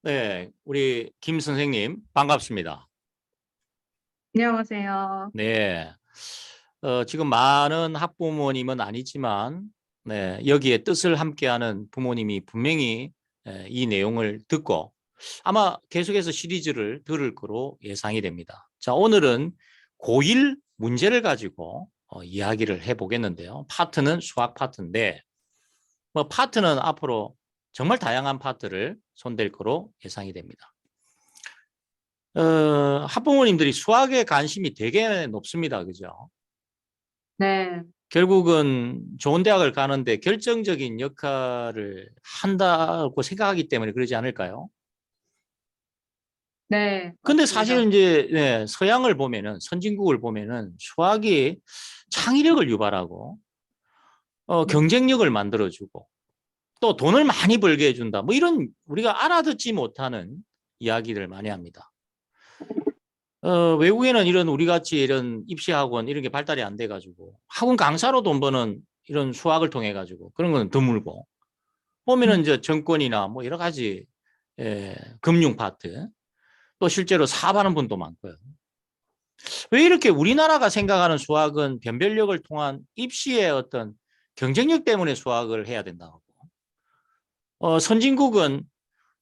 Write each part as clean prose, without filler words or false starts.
네, 우리 김 선생님 반갑습니다. 안녕하세요. 네, 지금 많은 학부모님은 아니지만 네, 여기에 뜻을 함께하는 부모님이 분명히 이 내용을 듣고 아마 계속해서 시리즈를 들을 거로 예상이 됩니다. 자, 오늘은 고1 문제를 가지고 이야기를 해보겠는데요. 파트는 수학 파트인데 뭐 파트는 앞으로 정말 다양한 파트를 손댈 거로 예상이 됩니다. 학부모님들이 수학에 관심이 되게 높습니다. 그죠? 네, 결국은 좋은 대학을 가는데 결정적인 역할을 한다고 생각하기 때문에 그러지 않을까요? 네, 근데 맞습니다. 사실 이제 서양을 보면은 선진국을 보면은 수학이 창의력을 유발하고 경쟁력을 만들어주고 또 돈을 많이 벌게 해준다. 뭐 이런 우리가 알아듣지 못하는 이야기를 많이 합니다. 외국에는 이런 우리 같이 이런 입시학원 이런 게 발달이 안 돼가지고 학원 강사로 돈 버는 이런 수학을 통해 가지고 그런 건 드물고 보면은 이제 정권이나 뭐 여러 가지 금융 파트 또 실제로 사업하는 분도 많고요. 왜 이렇게 우리나라가 생각하는 수학은 변별력을 통한 입시의 어떤 경쟁력 때문에 수학을 해야 된다고 선진국은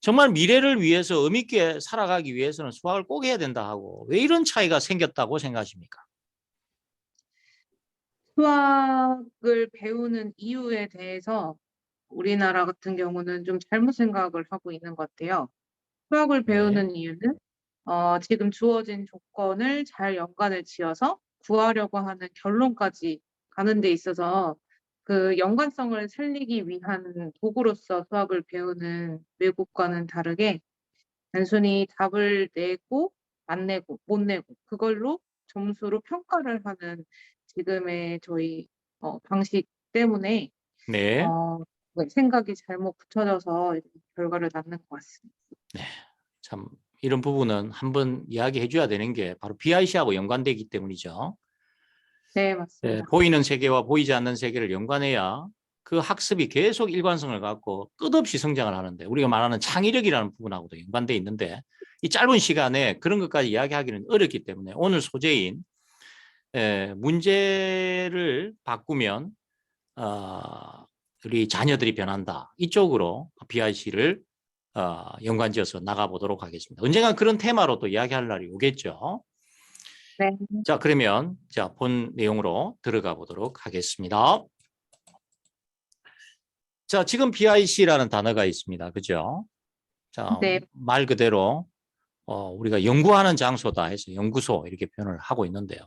정말 미래를 위해서 의미 있게 살아가기 위해서는 수학을 꼭 해야 된다 하고 왜 이런 차이가 생겼다고 생각하십니까? 수학을 배우는 이유에 대해서 우리나라 같은 경우는 좀 잘못 생각을 하고 있는 것 같아요. 수학을 네. 배우는 이유는 지금 주어진 조건을 잘 연관을 지어서 구하려고 하는 결론까지 가는 데 있어서 그 연관성을 살리기 위한 도구로서 수학을 배우는 외국과는 다르게 단순히 답을 내고 안 내고 못 내고 그걸로 점수로 평가를 하는 지금의 저희 방식 때문에 네. 어 네, 생각이 잘못 붙여져서 이런 결과를 낳는 것 같습니다. 네. 참 이런 부분은 한번 이야기해 줘야 되는 게 바로 BIC하고 연관되기 때문이죠. 네, 네, 맞습니다. 보이는 세계와 보이지 않는 세계를 연관해야 그 학습이 계속 일관성을 갖고 끝없이 성장을 하는데 우리가 말하는 창의력이라는 부분하고도 연관돼 있는데 이 짧은 시간에 그런 것까지 이야기하기는 어렵기 때문에 오늘 소재인 문제를 바꾸면 우리 자녀들이 변한다. 이쪽으로 BIC를 연관지어서 나가보도록 하겠습니다. 언젠가 그런 테마로 또 이야기할 날이 오겠죠. 네. 자, 그러면 본 내용으로 들어가 보도록 하겠습니다. 자, 지금 BIC라는 단어가 있습니다. 그죠? 자, 네. 말 그대로 우리가 연구하는 장소다 해서 연구소 이렇게 표현을 하고 있는데요.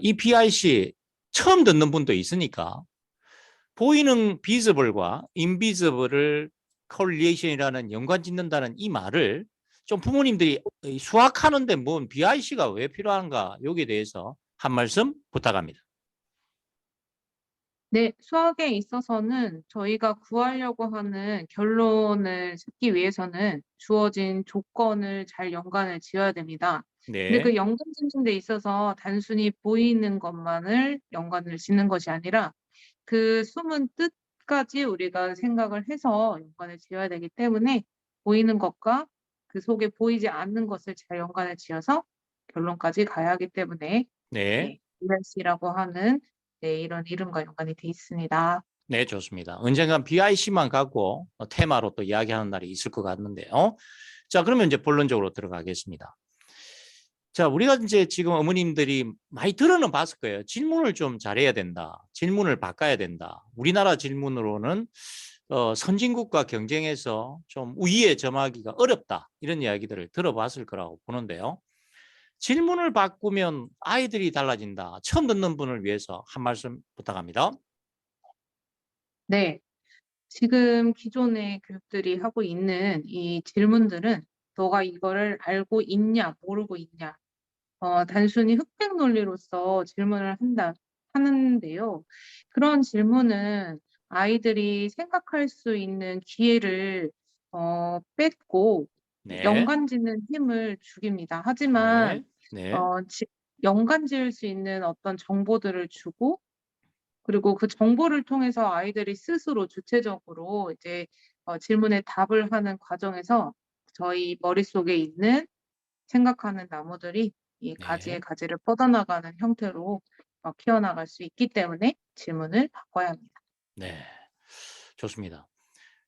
이 BIC 처음 듣는 분도 있으니까 보이는 비저블과 인비저블을 correlation이라는 연관 짓는다는 이 말을 좀 부모님들이 수학하는데 뭔 BIC가 왜 필요한가 여기에 대해서 한 말씀 부탁합니다. 네, 수학에 있어서는 저희가 구하려고 하는 결론을 찾기 위해서는 주어진 조건을 잘 연관을 지어야 됩니다. 근데 네, 그 연관 짓는 데 있어서 단순히 보이는 것만을 연관을 짓는 것이 아니라 그 숨은 뜻까지 우리가 생각을 해서 연관을 지어야 되기 때문에 보이는 것과 그 속에 보이지 않는 것을 잘 연관을 지어서 결론까지 가야 하기 때문에 네, 네, 이라고 하는 네, 이런 이름과 연관이 돼 있습니다. 네, 좋습니다. 언젠간 BIC만 갖고 테마로 또 이야기하는 날이 있을 것 같는데요. 자, 그러면 이제 본론적으로 들어가겠습니다. 자, 우리가 이제 지금 어머님들이 많이 들어는 봤을 거예요. 질문을 좀 잘해야 된다. 질문을 바꿔야 된다. 우리나라 질문으로는 선진국과 경쟁해서 좀 우위에 점하기가 어렵다. 이런 이야기들을 들어봤을 거라고 보는데요. 질문을 바꾸면 아이들이 달라진다. 처음 듣는 분을 위해서 한 말씀 부탁합니다. 네, 지금 기존의 교육들이 하고 있는 이 질문들은 너가 이거를 알고 있냐, 모르고 있냐, 단순히 흑백 논리로서 질문을 하는데요. 그런 질문은 아이들이 생각할 수 있는 기회를 뺏고 네, 연관짓는 힘을 죽입니다. 하지만 네, 네, 어, 지- 연관지을 수 있는 어떤 정보들을 주고 그리고 그 정보를 통해서 아이들이 스스로 주체적으로 이제 질문에 답을 하는 과정에서 저희 머릿속에 있는 생각하는 나무들이 이 가지에 네. 가지를 뻗어나가는 형태로 키워나갈 수 있기 때문에 질문을 바꿔야 합니다. 네. 좋습니다.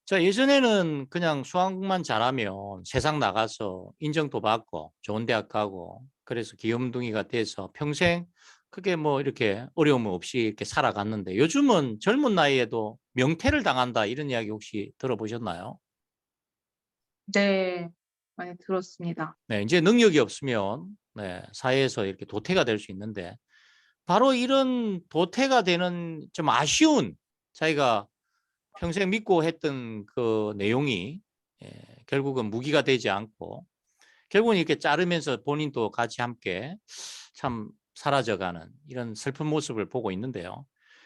자, 예전에는 그냥 수학만 잘하면 세상 나가서 인정도 받고 좋은 대학 가고 그래서 귀염둥이가 돼서 평생 크게 뭐 이렇게 어려움 없이 이렇게 살아갔는데 요즘은 젊은 나이에도 명퇴를 당한다 이런 이야기 혹시 들어보셨나요? 네. 많이 들었습니다. 네, 이제 능력이 없으면 네, 사회에서 이렇게 도태가 될 수 있는데 바로 이런 도태가 되는 좀 아쉬운 자기가 평생 믿고 했던 그 내용이 결국은 무기가 되지 않고 결국은 이렇게 자르면서 본인도 같이 함께 참 사라져가는 이런 슬픈 모습을 보고 있는데요.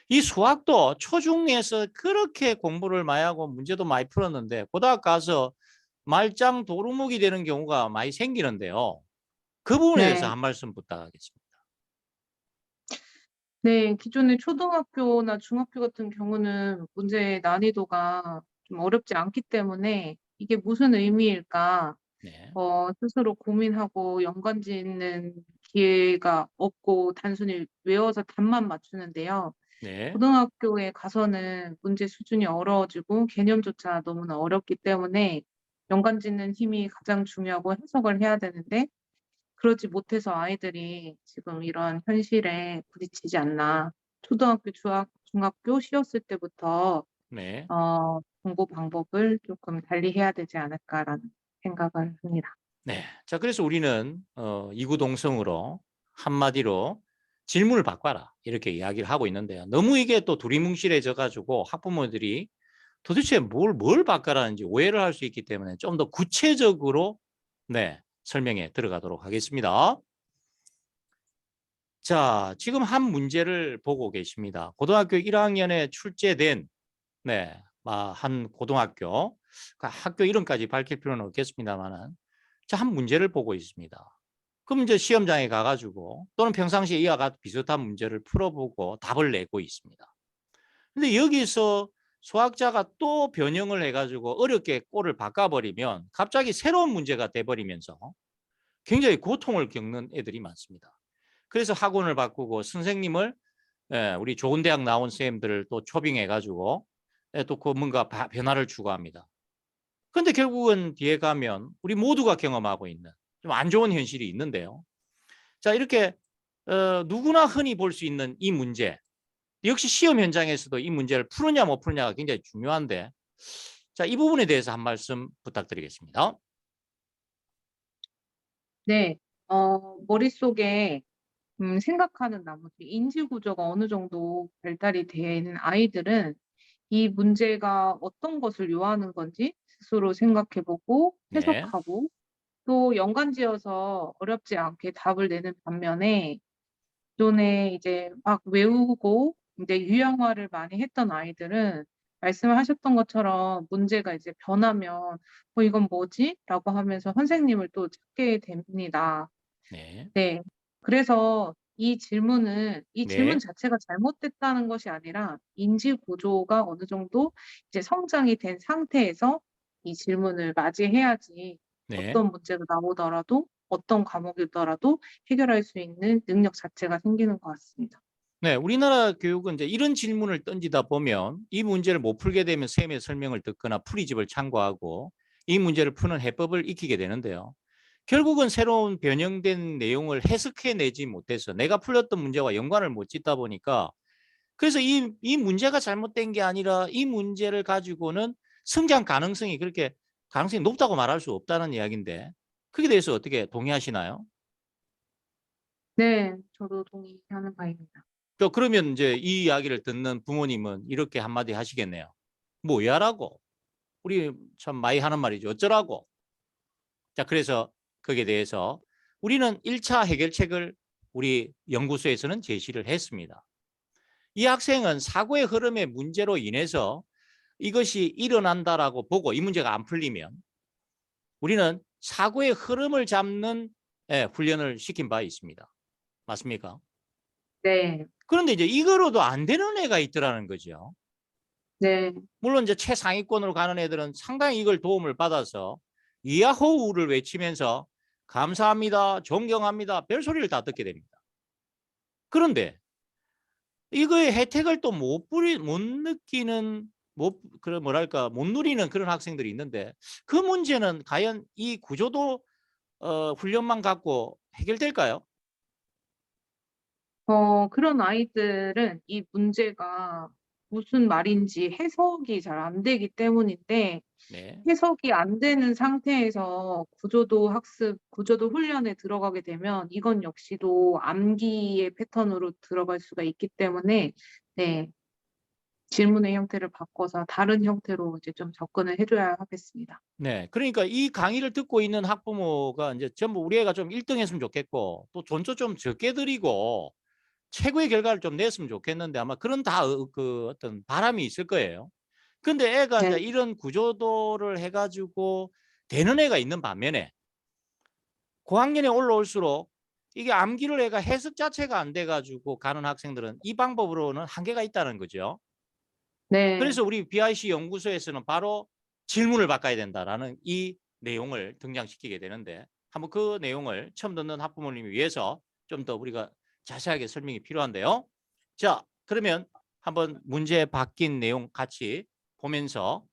이 수학도 초중에서 그렇게 공부를 많이 하고 문제도 많이 풀었는데 고등학교 가서 말짱 도루묵이 되는 경우가 많이 생기는데요. 그 부분에 대해서 네. 한 말씀 부탁하겠습니다. 네. 기존의 초등학교나 중학교 같은 경우는 문제의 난이도가 좀 어렵지 않기 때문에 '이게 무슨 의미일까?' 네, 스스로 고민하고 연관 짓는 기회가 없고 단순히 외워서 답만 맞추는데요. 네, 고등학교에 가서는 문제 수준이 어려워지고 개념조차 너무나 어렵기 때문에 연관 짓는 힘이 가장 중요하고 해석을 해야 되는데 그러지 못해서 아이들이 지금 이런 현실에 부딪히지 않나. 초등학교, 중학교 쉬었을 때부터 네. 공부 방법을 조금 달리해야 되지 않을까라는 생각을 합니다. 네. 자, 그래서 우리는 이구동성으로 한마디로 질문을 바꿔라 이렇게 이야기를 하고 있는데요. 너무 이게 또 두리뭉실해져 가지고 학부모들이 도대체 뭘 바꿔라는지 오해를 할 수 있기 때문에 좀 더 구체적으로 네, 설명에 들어가도록 하겠습니다. 자, 지금 한 문제를 보고 계십니다. 고등학교 1학년에 출제된 네, 한 고등학교 학교 이름까지 밝힐 필요는 없겠습니다만은 자, 한 문제를 보고 있습니다. 그럼 이제 시험장에 가가지고 또는 평상시에 이와 같은 비슷한 문제를 풀어보고 답을 내고 있습니다. 근데 여기서 수학자가 또 변형을 해가지고 어렵게 꼴을 바꿔버리면 갑자기 새로운 문제가 돼버리면서 굉장히 고통을 겪는 애들이 많습니다. 그래서 학원을 바꾸고 선생님을 우리 좋은 대학 나온 선생님들을 또 초빙해가지고 또 그 뭔가 변화를 추구합니다. 근데 결국은 뒤에 가면 우리 모두가 경험하고 있는 좀 안 좋은 현실이 있는데요. 자, 이렇게 누구나 흔히 볼 수 있는 이 문제 역시 시험 현장에서도 이 문제를 푸느냐 못 푸느냐가 굉장히 중요한데 자, 이 부분에 대해서 한 말씀 부탁드리겠습니다. 네. 머릿속에 생각하는 나머지 인지 구조가 어느 정도 발달이 되어 있는 아이들은 이 문제가 어떤 것을 요하는 건지 스스로 생각해 보고 네, 해석하고 또 연관지어서 어렵지 않게 답을 내는 반면에 기존에 이제 막 외우고 인제 유형화를 많이 했던 아이들은 말씀하셨던 것처럼 문제가 이제 변하면 '어 이건 뭐지?'라고 하면서 선생님을 또 찾게 됩니다. 네, 네. 그래서 이 질문 네, 자체가 잘못됐다는 것이 아니라 인지 구조가 어느 정도 이제 성장이 된 상태에서 이 질문을 맞이해야지 네. 어떤 문제가 나오더라도 어떤 과목이더라도 해결할 수 있는 능력 자체가 생기는 것 같습니다. 네, 우리나라 교육은 이제 이런 질문을 던지다 보면 이 문제를 못 풀게 되면 쌤의 설명을 듣거나 풀이집을 참고하고 이 문제를 푸는 해법을 익히게 되는데요. 결국은 새로운 변형된 내용을 해석해내지 못해서 내가 풀렸던 문제와 연관을 못 짓다 보니까 그래서 이 문제가 잘못된 게 아니라 이 문제를 가지고는 성장 가능성이 그렇게 가능성이 높다고 말할 수 없다는 이야기인데 그에 대해서 어떻게 동의하시나요? 네. 저도 동의하는 바입니다. 그러면 이제 이 이야기를 듣는 부모님은 이렇게 한마디 하시겠네요. 뭐야라고? 우리 참 많이 하는 말이죠. 어쩌라고? 자, 그래서 거기에 대해서 우리는 1차 해결책을 우리 연구소에서는 제시를 했습니다. 이 학생은 사고의 흐름의 문제로 인해서 이것이 일어난다라고 보고 이 문제가 안 풀리면 우리는 사고의 흐름을 잡는 훈련을 시킨 바 있습니다. 맞습니까? 네. 그런데 이제 이거로도 안 되는 애가 있더라는 거죠. 네. 물론 이제 최상위권으로 가는 애들은 상당히 이걸 도움을 받아서 이야호우를 외치면서 감사합니다, 존경합니다, 별소리를 다 듣게 됩니다. 그런데 이거의 혜택을 또 못 느끼는, 못 누리는 그런 학생들이 있는데, 그 문제는 과연 이 구조도 훈련만 갖고 해결될까요? 그런 아이들은 이 문제가 무슨 말인지 해석이 잘 안 되기 때문인데, 네. 해석이 안 되는 상태에서 구조도 학습, 구조도 훈련에 들어가게 되면 이건 역시도 암기의 패턴으로 들어갈 수가 있기 때문에, 네, 질문의 형태를 바꿔서 다른 형태로 이제 좀 접근을 해줘야 하겠습니다. 네. 그러니까 이 강의를 듣고 있는 학부모가 이제 전부 우리 애가 좀 1등 했으면 좋겠고, 또 돈도 좀 적게 드리고 최고의 결과를 좀 냈으면 좋겠는데, 아마 그런 그 어떤 바람이 있을 거예요. 근데 애가 네, 이제 이런 구조도를 해가지고 되는 애가 있는 반면에, 고학년에 올라올수록 이게 암기를 애가 해석 자체가 안 돼가지고 가는 학생들은 이 방법으로는 한계가 있다는 거죠. 네, 그래서 우리 BIC 연구소에서는 바로 질문을 바꿔야 된다라는 이 내용을 등장시키게 되는데, 한번 그 내용을 처음 듣는 학부모님을 위해서 좀 더 우리가 자세하게 설명이 필요한데요. 자, 그러면 한번 문제 바뀐 내용 같이 보면서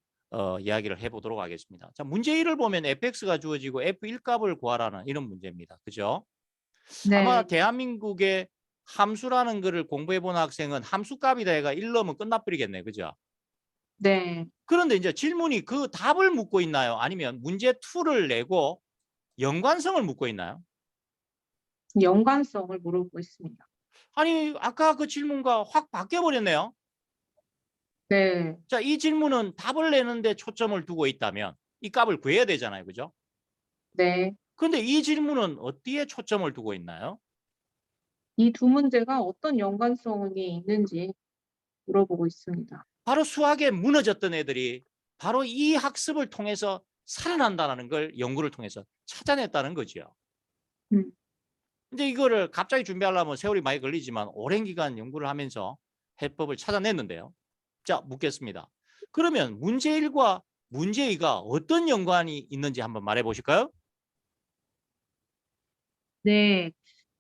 이야기를 해보도록 하겠습니다. 자, 문제 1을 보면 fx가 주어지고 f1 값을 구하라는 이런 문제입니다. 그죠? 아마 네, 대한민국의 함수라는 거를 공부해 본 학생은 함수 값이다 해가 1 넣으면 끝나버리겠네. 그죠? 네. 그런데 이제 질문이 그 답을 묻고 있나요? 아니면 문제 2를 내고 연관성을 묻고 있나요? 연관성을 물어보고 있습니다. 아니, 아까 그 질문과 확 바뀌어 버렸네요. 네, 자, 이 질문은 답을 내는데 초점을 두고 있다면 이 값을 구해야 되잖아요. 그죠? 네. 근데 이 질문은 어디에 초점을 두고 있나요? 이 두 문제가 어떤 연관성이 있는지 물어보고 있습니다. 바로 수학에 무너졌던 애들이 바로 이 학습을 통해서 살아난다는 걸 연구를 통해서 찾아냈다는 거죠. 음, 근데 이거를 갑자기 준비하려면 세월이 많이 걸리지만 오랜 기간 연구를 하면서 해법을 찾아냈는데요. 자, 묻겠습니다. 그러면 문제 1과 문제 2가 어떤 연관이 있는지 한번 말해 보실까요? 네.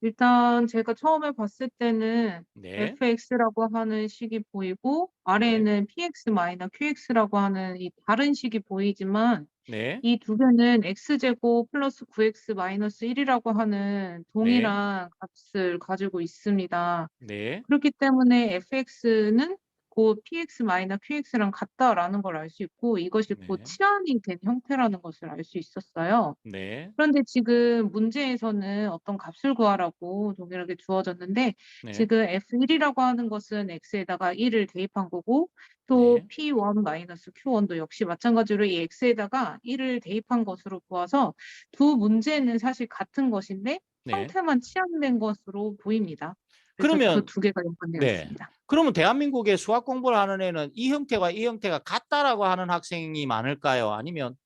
일단 제가 처음에 봤을 때는 네, fx라고 하는 식이 보이고 네, 아래에는 px 마이너 qx라고 하는 이 다른 식이 보이지만 네, 이 두 개는 x제곱 플러스 9x 마이너스 1이라고 하는 네, 동일한 값을 가지고 있습니다. 네, 그렇기 때문에 fx는 곧 px 마이너 qx랑 같다라는 걸 알 수 있고 이것이 곧 네, 치환이 된 형태라는 것을 알 수 있었어요. 네, 그런데 지금 문제에서는 어떤 값을 구하라고 동일하게 주어졌는데 네, 지금 F1이라고 하는 것은 X에다가 1을 대입한 거고 또 네, P1 마이너스 Q1도 역시 마찬가지로 이 X에다가 1을 대입한 것으로 보아서 두 문제는 사실 같은 것인데 네. 형태만 치환된 것으로 보입니다. 그래서 그 그러면 두 개가 연관되어 네. 있습니다. 그러면 대한민국의 수학 공부를 하는 애는 이 형태와 이 형태가 같다라고 하는 학생이 많을까요? 아니면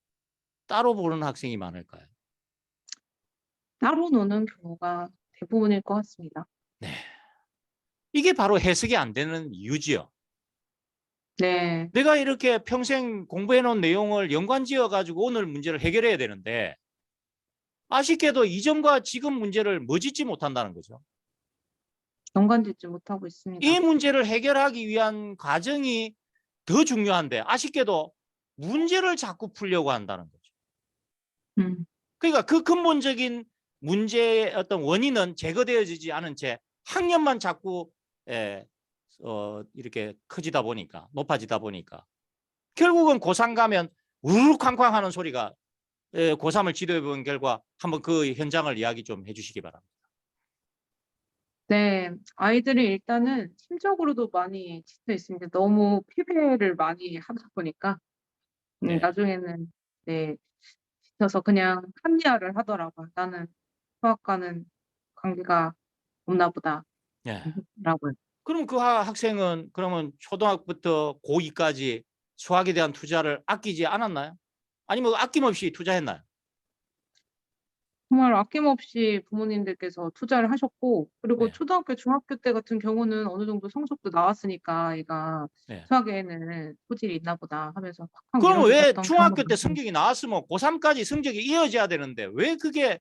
따로 보는 학생이 많을까요? 따로 노는 경우가 대부분일 것 같습니다. 네. 이게 바로 해석이 안 되는 이유지요. 네, 내가 이렇게 평생 공부해 놓은 내용을 연관지어 가지고 오늘 문제를 해결해야 되는데 아쉽게도 이전과 지금 문제를 머짓지 못한다는 거죠. 연관짓지 못하고 이 있습니다. 문제를 해결하기 위한 과정이 더 중요한데 아쉽게도 문제를 자꾸 풀려고 한다는 거죠. 음. 그러니까 그 근본적인 문제의 어떤 원인은 제거되어지지 않은 채 학년만 자꾸 이렇게 커지다 보니까, 높아지다 보니까 결국은 고3 가면 우르르 쾅쾅 하는 소리가, 고3을 지도해 본 결과 한번 그 현장을 이야기 좀 해주시기 바랍니다. 네, 아이들이 일단은 심적으로도 많이 지쳐 있습니다. 너무 피배를 많이 하다 보니까 네, 나중에는 네, 지쳐서 그냥 합리화를 하더라고요. 나는 수학과는 관계가 없나 보다. 네. 라고요. 그럼 그 학생은 그러면 초등학부터 고2까지 수학에 대한 투자를 아끼지 않았나요? 아니면 아낌없이 투자했나요? 정말 아낌없이 부모님들께서 투자를 하셨고, 그리고 네. 초등학교, 중학교 때 같은 경우는 어느 정도 성적도 나왔으니까 얘가 네. 수학에는 소질이 있나 보다 하면서 팍팍 그럼 왜 밀어주셨던 경험도 중학교 때 많습니다. 성적이 나왔으면 고3까지 성적이 이어져야 되는데 왜 그게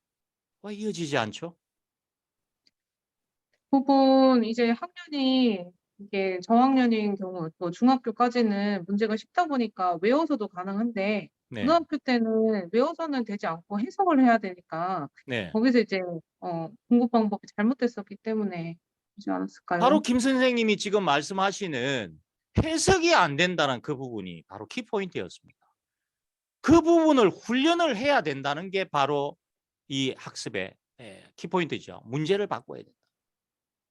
이어지지 않죠? 부분 이제 학년이 이게 저학년인 경우 또 중학교까지는 문제가 쉽다 보니까 외워서도 가능한데 네. 고등학교 때는 외워서는 되지 않고 해석을 해야 되니까 네. 거기서 이제 공부 방법이 잘못됐었기 때문에 그러지 바로 않았을까요? 김 선생님이 지금 말씀하시는 해석이 안 된다는 그 부분이 바로 키포인트였습니다. 그 부분을 훈련을 해야 된다는 게 바로 이 학습의 키포인트죠. 문제를 바꿔야 된다.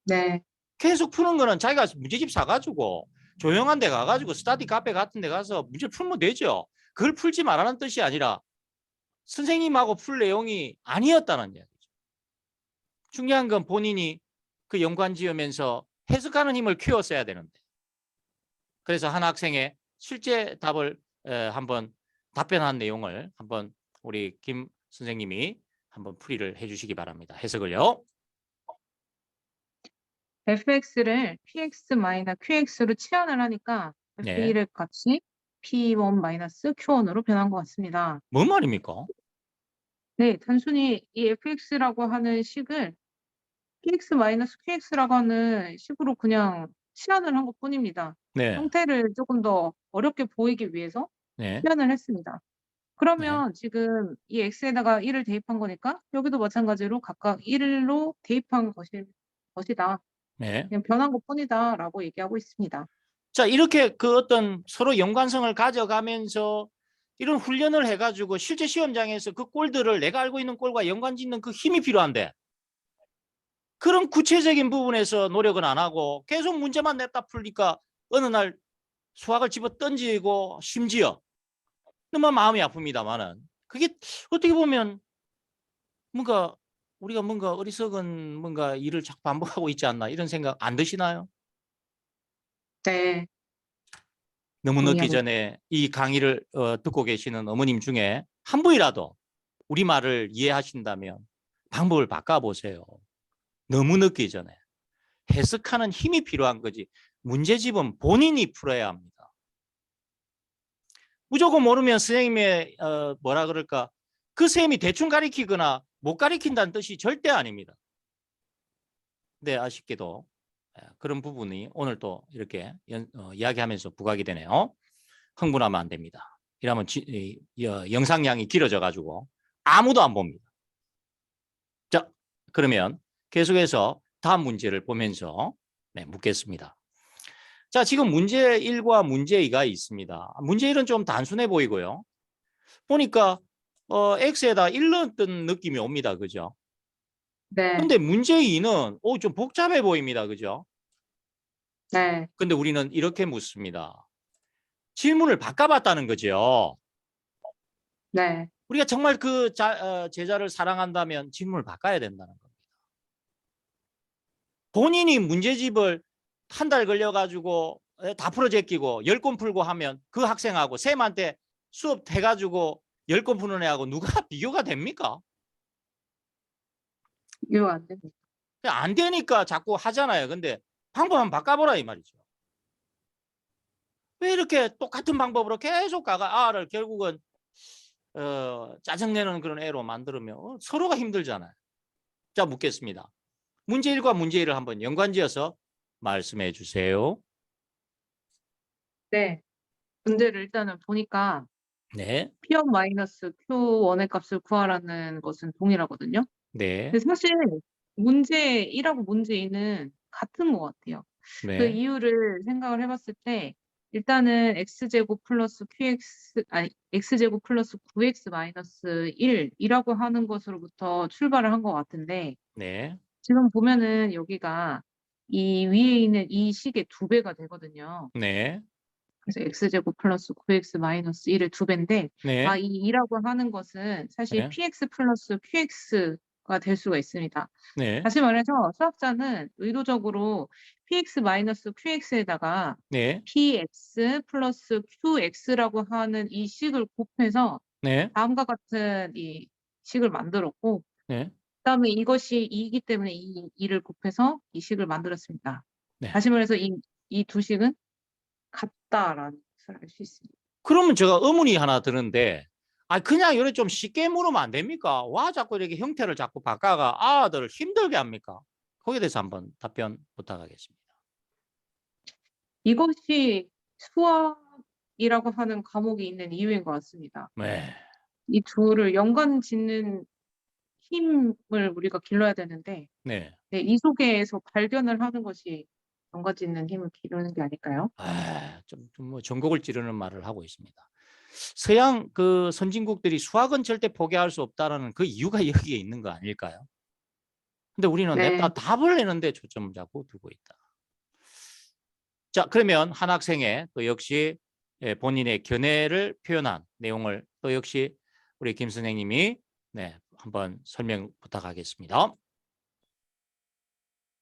네, 계속 푸는 거는 자기가 문제집 사가지고 조용한 데 가가지고 스터디 카페 같은 데 가서 문제를 풀면 되죠. 그걸 풀지 말라는 뜻이 아니라 선생님하고 풀 내용이 아니었다는 이야기죠. 중요한 건 본인이 그 연관 지으면서 해석하는 힘을 키웠어야 되는데, 그래서 한 학생의 실제 답을 한번 답변한 내용을 한번 우리 김 선생님이 한번 풀이를 해주시기 바랍니다. 해석을요. fx를 px-qx로 치환을 하니까 네. f1의 값이 p1-q1으로 변한 것 같습니다. 뭔 말입니까? 네, 단순히 이 fx라고 하는 식을 px-qx라고 하는 식으로 그냥 치환을 한 것뿐입니다. 네. 형태를 조금 더 어렵게 보이기 위해서 네. 표현을 했습니다. 네. 그러면 지금 이 x에다가 1을 대입한 거니까 여기도 마찬가지로 각각 1로 대입한 것이다. 네. 그냥 변한 것뿐이다라고 얘기하고 있습니다. 자, 이렇게 그 어떤 서로 연관성을 가져가면서 이런 훈련을 해가지고 실제 시험장에서 그 꼴들을 내가 알고 있는 꼴과 연관 짓는 그 힘이 필요한데, 그런 구체적인 부분에서 노력은 안 하고 계속 문제만 냈다 풀니까 어느 날 수학을 집어 던지고, 심지어 너무 마음이 아픕니다만은 그게 어떻게 보면 뭔가 우리가 뭔가 어리석은 뭔가 일을 자꾸 반복하고 있지 않나, 이런 생각 안 드시나요? 네, 너무 늦기 동의합니다. 전에 이 강의를 듣고 계시는 어머님 중에 한 분이라도 우리 말을 이해하신다면 방법을 바꿔보세요. 너무 늦기 전에. 해석하는 힘이 필요한 거지, 문제집은 본인이 풀어야 합니다. 무조건 모르면 선생님의 뭐라 그럴까, 그 선생님이 대충 가리키거나 못 가리킨다는 뜻이 절대 아닙니다. 네, 아쉽게도 그런 부분이 오늘 또 이렇게 이야기하면서 부각이 되네요. 흥분하면 안 됩니다. 이러면 영상량이 길어져 가지고 아무도 안 봅니다. 자, 그러면 계속해서 다음 문제를 보면서 묻겠습니다. 자, 지금 문제 1과 문제 2가 있습니다. 문제 1은 좀 단순해 보이고요. 보니까 X에다 1 넣었던 느낌이 옵니다. 그죠? 네, 근데 문제 2는 좀 복잡해 보입니다. 그죠? 네, 근데 우리는 이렇게 묻습니다. 질문을 바꿔봤다는 거죠. 네. 우리가 정말 그 제자를 사랑한다면 질문을 바꿔야 된다는 겁니다. 본인이 문제집을 한 달 걸려가지고 다 풀어 제끼고 10권 풀고 하면 그 학생하고 쌤한테 수업 해가지고 10권 푸는 애하고 누가 비교가 됩니까? 이해가 안 됩니다. 안 되니까 자꾸 하잖아요. 근데 방법 한번 바꿔보라 이 말이죠. 왜 이렇게 똑같은 방법으로 계속 가가 R을 결국은 짜증내는 그런 애로 만들면 서로가 힘들잖아요. 자, 묻겠습니다. 문제 1과 문제 2를 한번 연관지어서 말씀해 주세요. 네, 문제를 일단은 보니까 네. P1-Q1의 값을 구하라는 것은 동일하거든요. 네. 근데 사실 문제 1하고 문제 2는 같은 것 같아요. 그 네. 이유를 생각을 해봤을 때 일단은 x제곱 플러스 qx 아니 x제곱 플러스 9x 마이너스 1이라고 하는 것으로부터 출발을 한 것 같은데 네. 지금 보면은 여기가 이 위에 있는 이 식의 2배가 되거든요. 네. 그래서 x제곱 플러스 9x 마이너스 1의 2배인데 네. 이 2라고 하는 것은 사실 네. px 플러스 qx가 될 수가 있습니다. 네. 다시 말해서 수학자는 의도적으로 px-qx에다가 네. px 플러스 qx라고 하는 이 식을 곱해서 네. 다음과 같은 이 식을 만들었고 네. 그다음에 이것이 2이기 때문에 이 2를 곱해서 이 식을 만들었습니다. 네. 다시 말해서 이 두 식은 같다라는 것을 알 수 있습니다. 그러면 제가 의문이 하나 드는데, 그냥 이렇게 좀 쉽게 물으면 안 됩니까? 와, 자꾸 이렇게 형태를 자꾸 바꿔가 아들을 힘들게 합니까? 거기에 대해서 한번 답변 부탁하겠습니다. 이것이 수학이라고 하는 과목이 있는 이유인 것 같습니다. 네. 이 둘을 연관 짓는 힘을 우리가 길러야 되는데, 네. 네, 이 속에서 발견을 하는 것이 연관 짓는 힘을 기르는 게 아닐까요? 좀 뭐 전곡을 찌르는 말을 하고 있습니다. 서양 그 선진국들이 수학은 절대 포기할 수 없다라는 그 이유가 여기에 있는 거 아닐까요? 근데 우리는 네. 냅다 답을 내는데 초점을 자꾸 두고 있다. 자, 그러면 한 학생의 또 역시 본인의 견해를 표현한 내용을 또 역시 우리 김 선생님이 한번 설명 부탁하겠습니다.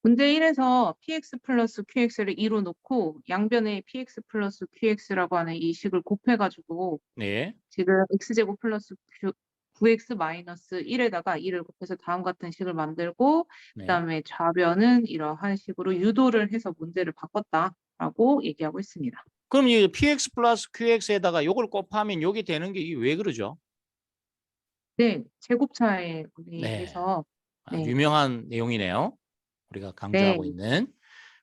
문제 1에서 px 플러스 qx를 2로 놓고 양변에 px 플러스 qx라고 하는 이 식을 곱해가지고 네. 지금 x제곱 플러스 9x 마이너스 1에다가 2를 곱해서 다음 같은 식을 만들고 네. 그다음에 좌변은 이러한 식으로 유도를 해서 문제를 바꿨다라고 얘기하고 있습니다. 그럼 이 px 플러스 qx에다가 요걸 곱하면 요게 되는 게 왜 그러죠? 네, 제곱차에 네. 의해서 네, 유명한 내용이네요. 우리가 네, 강조하고 있는.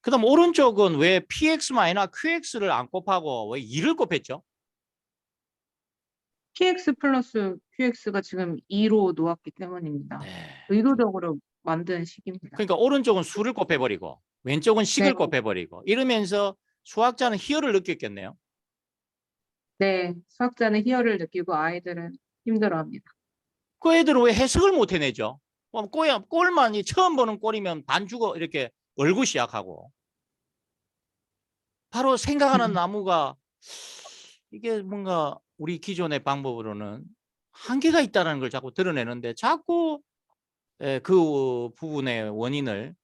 그다음 오른쪽은 왜 px 마이너스 qx를 안 곱하고 왜 2를 곱했죠? px 플러스 qx가 지금 2로 놓았기 때문입니다. 네. 의도적으로 만든 식입니다. 그러니까 오른쪽은 수를 곱해버리고 왼쪽은 네, 식을 곱해버리고 이러면서 수학자는 희열을 느꼈겠네요. 네, 수학자는 희열을 느끼고 아이들은 힘들어합니다. 그 애들은 왜 해석을 못 해내죠? 골만 처음 보는 골이면 반 죽어 이렇게 얼고 시작하고 바로 생각하는 나무가 이게 뭔가 우리 기존의 방법으로는 한계가 있다는 걸 자꾸 드러내는데 자꾸 그 부분의 원인을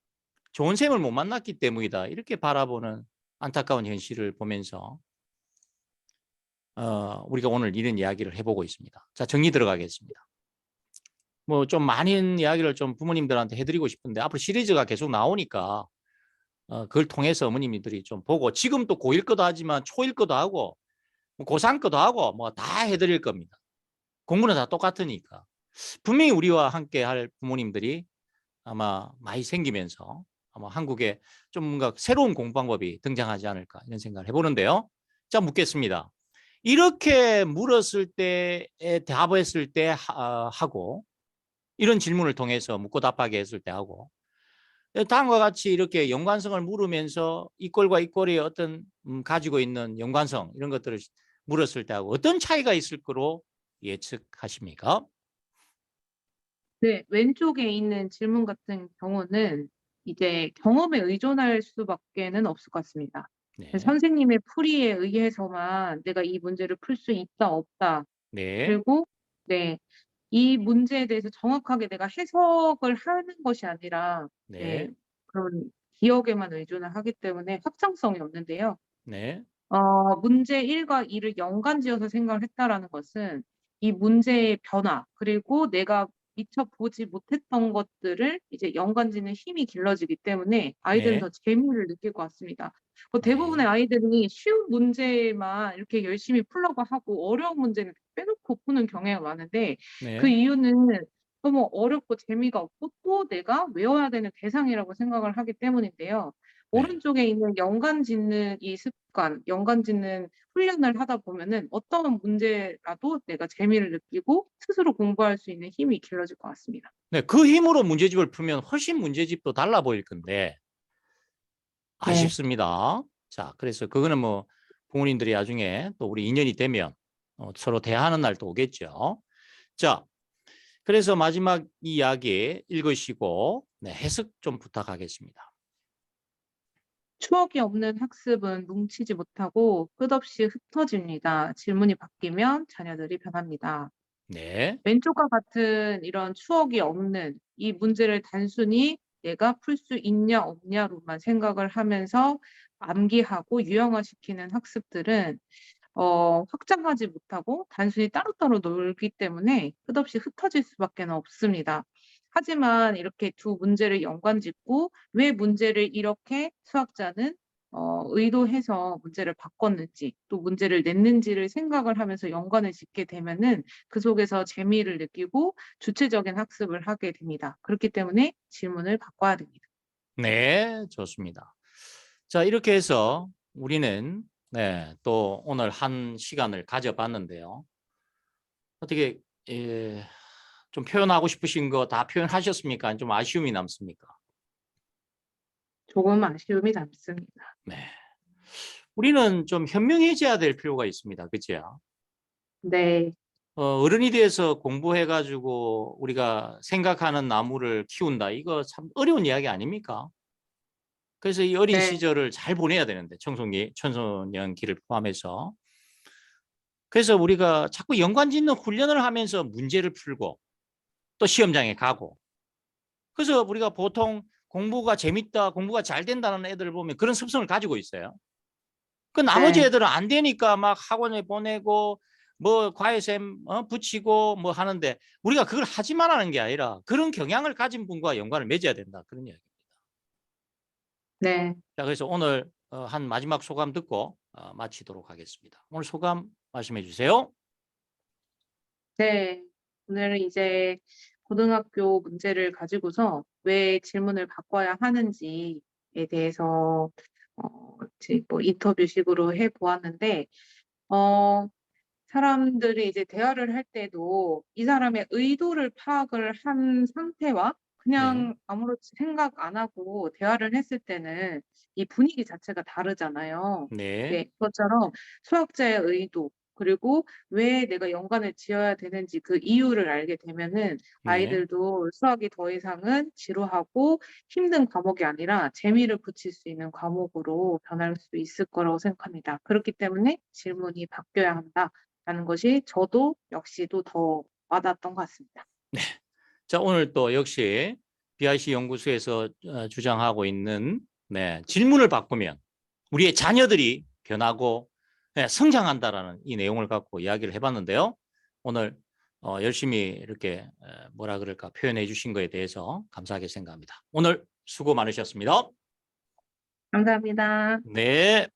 좋은 셈을 못 만났기 때문이다. 이렇게 바라보는 안타까운 현실을 보면서 우리가 오늘 이런 이야기를 해보고 있습니다. 자, 정리 들어가겠습니다. 뭐 좀 많은 이야기를 좀 부모님들한테 해드리고 싶은데 앞으로 시리즈가 계속 나오니까 그걸 통해서 어머님들이 좀 보고 지금 또 고1 거도 하지만 초1 거도 하고 고3 거도 하고 뭐 다 해드릴 겁니다. 공부는 다 똑같으니까. 분명히 우리와 함께 할 부모님들이 아마 많이 생기면서 아마 한국에 좀 뭔가 새로운 공부 방법이 등장하지 않을까 이런 생각을 해보는데요. 자, 묻겠습니다. 이렇게 물었을 때에 답했을 때 하고 이런 질문을 통해서 묻고 답하게 했을 때 하고 다음과 같이 이렇게 연관성을 물으면서 이 꼴과 이 꼴이 어떤 가지고 있는 연관성 이런 것들을 물었을 때하고 어떤 차이가 있을 거로 예측하십니까? 네, 왼쪽에 있는 질문 같은 경우는 이제 경험에 의존할 수밖에는 없을 것 같습니다. 그래서 네. 선생님의 풀이에 의해서만 내가 이 문제를 풀 수 있다, 없다. 네. 그리고 네, 이 문제에 대해서 정확하게 내가 해석을 하는 것이 아니라 네, 네. 그런 기억에만 의존을 하기 때문에 확장성이 없는데요. 네. 문제 1과 2를 연관지어서 생각을 했다라는 것은 이 문제의 변화, 그리고 내가 미처 보지 못했던 것들을 이제 연관짓는 힘이 길러지기 때문에 아이들은 네. 더 재미를 느낄 것 같습니다. 대부분의 네. 아이들이 쉬운 문제만 이렇게 열심히 풀려고 하고 어려운 문제는 빼놓고 푸는 경향이 많은데 그 네. 이유는 너무 어렵고 재미가 없고 또 내가 외워야 되는 대상이라고 생각을 하기 때문인데요. 네. 오른쪽에 있는 연관 짓는 이 습관, 연관 짓는 훈련을 하다 보면은 어떤 문제라도 내가 재미를 느끼고 스스로 공부할 수 있는 힘이 길러질 것 같습니다. 네. 그 힘으로 문제집을 풀면 훨씬 문제집도 달라 보일 건데 네. 아쉽습니다. 자, 그래서 그거는 뭐 부모님들이 나중에 또 우리 인연이 되면 서로 대화하는 날도 오겠죠. 자, 그래서 마지막 이야기 읽으시고 해석 좀 부탁하겠습니다. 추억이 없는 학습은 뭉치지 못하고 끝없이 흩어집니다. 질문이 바뀌면 자녀들이 변합니다. 네. 왼쪽과 같은 이런 추억이 없는 이 문제를 단순히 내가 풀 수 있냐 없냐로만 생각을 하면서 암기하고 유형화시키는 학습들은 확장하지 못하고 단순히 따로따로 놀기 때문에 끝없이 흩어질 수밖에 없습니다. 하지만 이렇게 두 문제를 연관짓고 왜 문제를 이렇게 수학자는 의도해서 문제를 바꿨는지 또 문제를 냈는지를 생각을 하면서 연관을 짓게 되면은 그 속에서 재미를 느끼고 주체적인 학습을 하게 됩니다. 그렇기 때문에 질문을 바꿔야 됩니다. 네, 좋습니다. 자, 이렇게 해서 우리는 또 오늘 한 시간을 가져봤는데요. 어떻게 좀 표현하고 싶으신 거 다 표현하셨습니까? 좀 아쉬움이 남습니까? 조금 아쉬움이 남습니다. 네. 우리는 좀 현명해져야 될 필요가 있습니다. 그죠? 네, 어른이 돼서 공부해가지고 우리가 생각하는 나무를 키운다. 이거 참 어려운 이야기 아닙니까? 그래서 이 어린 네, 시절을 잘 보내야 되는데, 청소년기를 포함해서. 그래서 우리가 자꾸 연관짓는 훈련을 하면서 문제를 풀고 또 시험장에 가고, 그래서 우리가 보통 공부가 재밌다, 공부가 잘 된다는 애들을 보면 그런 습성을 가지고 있어요. 그 나머지 네, 애들은 안 되니까 막 학원에 보내고 뭐 과외쌤 붙이고 뭐 하는데, 우리가 그걸 하지 말라는 게 아니라 그런 경향을 가진 분과 연관을 맺어야 된다, 그런 이야기입니다. 네. 자, 그래서 오늘 한 마지막 소감 듣고 마치도록 하겠습니다. 오늘 소감 말씀해 주세요. 네. 오늘은 이제 고등학교 문제를 가지고서 왜 질문을 바꿔야 하는지에 대해서 이제 뭐 인터뷰식으로 해 보았는데, 어, 사람들이 이제 대화를 할 때도 이 사람의 의도를 파악을 한 상태와 네, 그냥 아무렇지 생각 안 하고 대화를 했을 때는 이 분위기 자체가 다르잖아요. 네, 네, 그것처럼 수학자의 의도, 그리고 왜 내가 연관을 지어야 되는지 그 이유를 알게 되면은 네, 아이들도 수학이 더 이상은 지루하고 힘든 과목이 아니라 재미를 붙일 수 있는 과목으로 변할 수 있을 거라고 생각합니다. 그렇기 때문에 질문이 바뀌어야 한다. 라는 것이 저도 역시도 더 와닿았던 것 같습니다. 네. 자, 오늘 또 역시 BIC 연구소에서 주장하고 있는 질문을 바꾸면 우리의 자녀들이 변하고 성장한다라는 이 내용을 갖고 이야기를 해봤는데요. 오늘 열심히 이렇게 뭐라 그럴까 표현해 주신 거에 대해서 감사하게 생각합니다. 오늘 수고 많으셨습니다. 감사합니다. 네.